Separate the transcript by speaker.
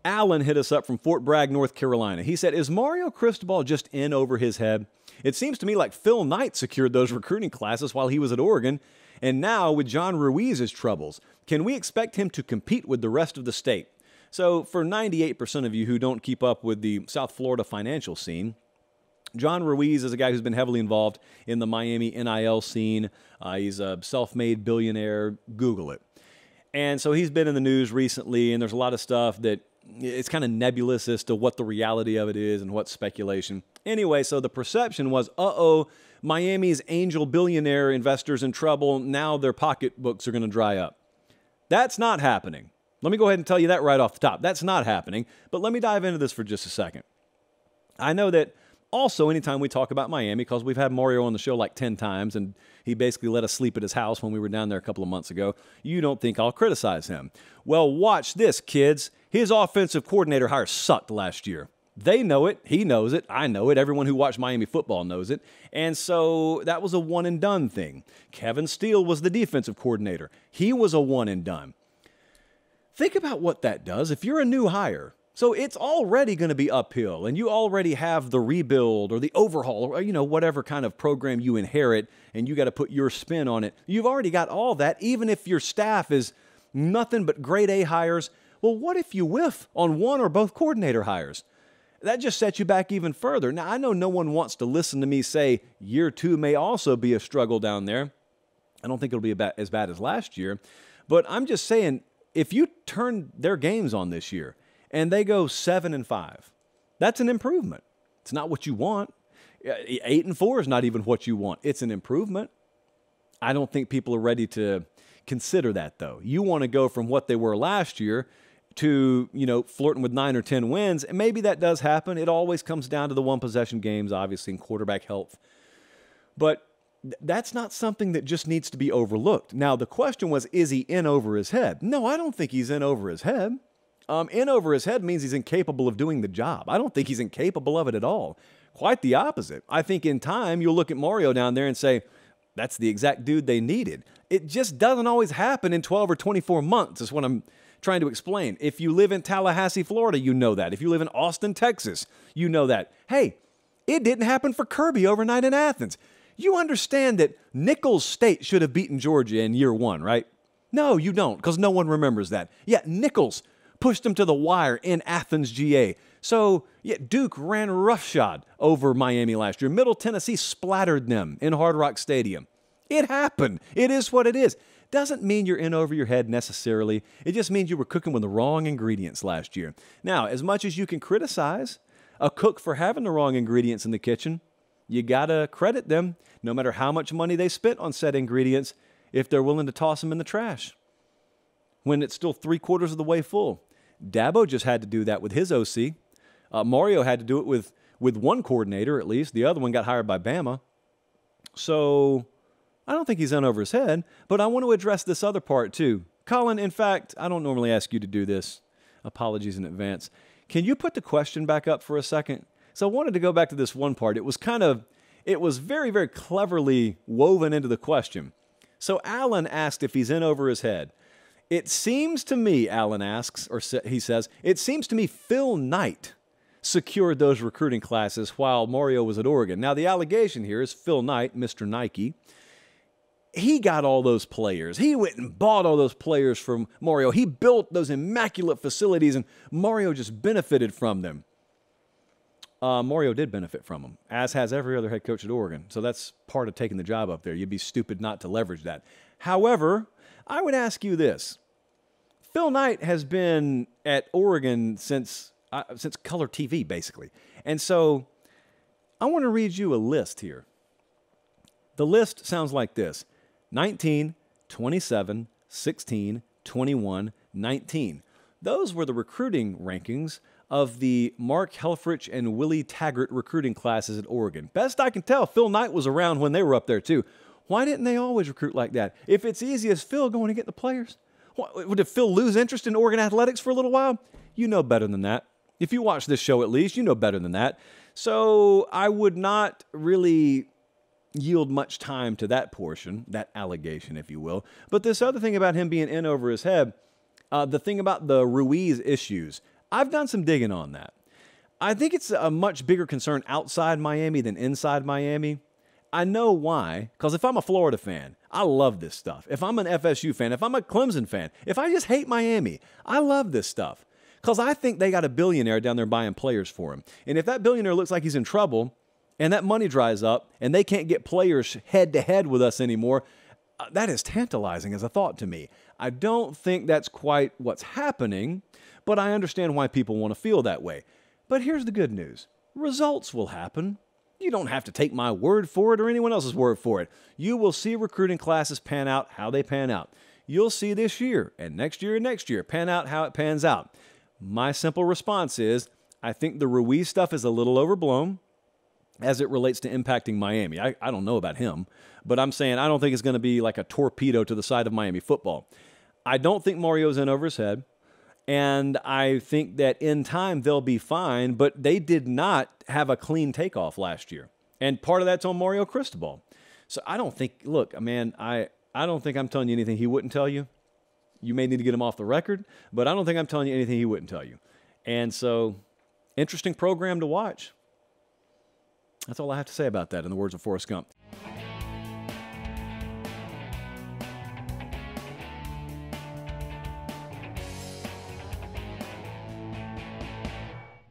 Speaker 1: Alan hit us up from Fort Bragg, North Carolina. He said, is Mario Cristobal just in over his head? It seems to me like Phil Knight secured those recruiting classes while he was at Oregon, and now with John Ruiz's troubles, can we expect him to compete with the rest of the state? So for 98% of you who don't keep up with the South Florida financial scene, John Ruiz is a guy who's been heavily involved in the Miami NIL scene. He's a self-made billionaire. Google it. And so he's been in the news recently, and there's a lot of stuff that it's kind of nebulous as to what the reality of it is and what's speculation. Anyway, so the perception was, Miami's angel billionaire investors in trouble. Now their pocketbooks are going to dry up. That's not happening. Let me go ahead and tell you that right off the top. That's not happening. But let me dive into this for just a second. I know that also anytime we talk about Miami, because we've had Mario on the show like 10 times, and he basically let us sleep at his house when we were down there a couple of months ago, you don't think I'll criticize him. Well, watch this, kids. His offensive coordinator hire sucked last year. They know it. He knows it. I know it. Everyone who watched Miami football knows it. And so that was a one-and-done thing. Kevin Steele was the defensive coordinator. He was a one-and-done. Think about what that does. If you're a new hire, so it's already going to be uphill, and you already have the rebuild or the overhaul or, whatever kind of program you inherit, and you got to put your spin on it. You've already got all that, even if your staff is nothing but grade A hires. Well, what if you whiff on one or both coordinator hires? That just sets you back even further. Now, I know no one wants to listen to me say year 2 may also be a struggle down there. I don't think it'll be as bad as last year. But I'm just saying, if you turn their games on this year and they go 7-5, that's an improvement. It's not what you want. 8-4 is not even what you want. It's an improvement. I don't think people are ready to consider that, though. You want to go from what they were last year to, flirting with 9 or 10 wins. And maybe that does happen. It always comes down to the one-possession games, obviously, and quarterback health. But that's not something that just needs to be overlooked. Now, the question was, is he in over his head? No, I don't think he's in over his head. In over his head means he's incapable of doing the job. I don't think he's incapable of it at all. Quite the opposite. I think in time, you'll look at Mario down there and say, that's the exact dude they needed. It just doesn't always happen in 12 or 24 months, is what I'm trying to explain. If you live in Tallahassee, Florida, you know that. If you live in Austin, Texas, you know that. Hey, it didn't happen for Kirby overnight in Athens. You understand that Nichols State should have beaten Georgia in year 1, right? No, you don't, because no one remembers that. Yeah, Nichols pushed them to the wire in Athens, GA. So, yeah, Duke ran roughshod over Miami last year. Middle Tennessee splattered them in Hard Rock Stadium. It happened. It is what it is. Doesn't mean you're in over your head necessarily. It just means you were cooking with the wrong ingredients last year. Now, as much as you can criticize a cook for having the wrong ingredients in the kitchen, you got to credit them, no matter how much money they spent on said ingredients, if they're willing to toss them in the trash when it's still 3/4 of the way full. Dabo just had to do that with his OC. Mario had to do it with one coordinator at least. The other one got hired by Bama. So I don't think he's in over his head, but I want to address this other part too. Colin, in fact, I don't normally ask you to do this. Apologies in advance. Can you put the question back up for a second? So I wanted to go back to this one part. It was very, very cleverly woven into the question. So Alan asked if he's in over his head. It seems to me, Alan asks, or he says, it seems to me Phil Knight secured those recruiting classes while Mario was at Oregon. Now, the allegation here is Phil Knight, Mr. Nike, he got all those players. He went and bought all those players from Mario. He built those immaculate facilities, and Mario just benefited from them. Mario did benefit from them, as has every other head coach at Oregon. So that's part of taking the job up there. You'd be stupid not to leverage that. However, I would ask you this. Phil Knight has been at Oregon since color TV, basically. And so I want to read you a list here. The list sounds like this: 19, 27, 16, 21, 19. Those were the recruiting rankings of the Mark Helfrich and Willie Taggart recruiting classes at Oregon. Best I can tell, Phil Knight was around when they were up there too. Why didn't they always recruit like that? If it's easy as Phil going to get the players, did Phil lose interest in Oregon athletics for a little while? You know better than that. If you watch this show at least, you know better than that. So I would not really yield much time to that portion, that allegation, if you will. But this other thing about him being in over his head, the thing about the Ruiz issues, I've done some digging on that. I think it's a much bigger concern outside Miami than inside Miami. I know why, because if I'm a Florida fan, I love this stuff. If I'm an FSU fan, if I'm a Clemson fan, if I just hate Miami, I love this stuff. Because I think they got a billionaire down there buying players for him. And if that billionaire looks like he's in trouble and that money dries up and they can't get players head-to-head with us anymore, that is tantalizing as a thought to me. I don't think that's quite what's happening, but I understand why people want to feel that way. But here's the good news. Results will happen. You don't have to take my word for it or anyone else's word for it. You will see recruiting classes pan out how they pan out. You'll see this year and next year pan out how it pans out. My simple response is, I think the Ruiz stuff is a little overblown as it relates to impacting Miami. I don't know about him, but I'm saying I don't think it's going to be like a torpedo to the side of Miami football. I don't think Mario's in over his head. And I think that in time they'll be fine, but they did not have a clean takeoff last year. And part of that's on Mario Cristobal. So I don't think, look, man, I don't think I'm telling you anything he wouldn't tell you. You may need to get him off the record, but I don't think I'm telling you anything he wouldn't tell you. And so, interesting program to watch. That's all I have to say about that, in the words of Forrest Gump.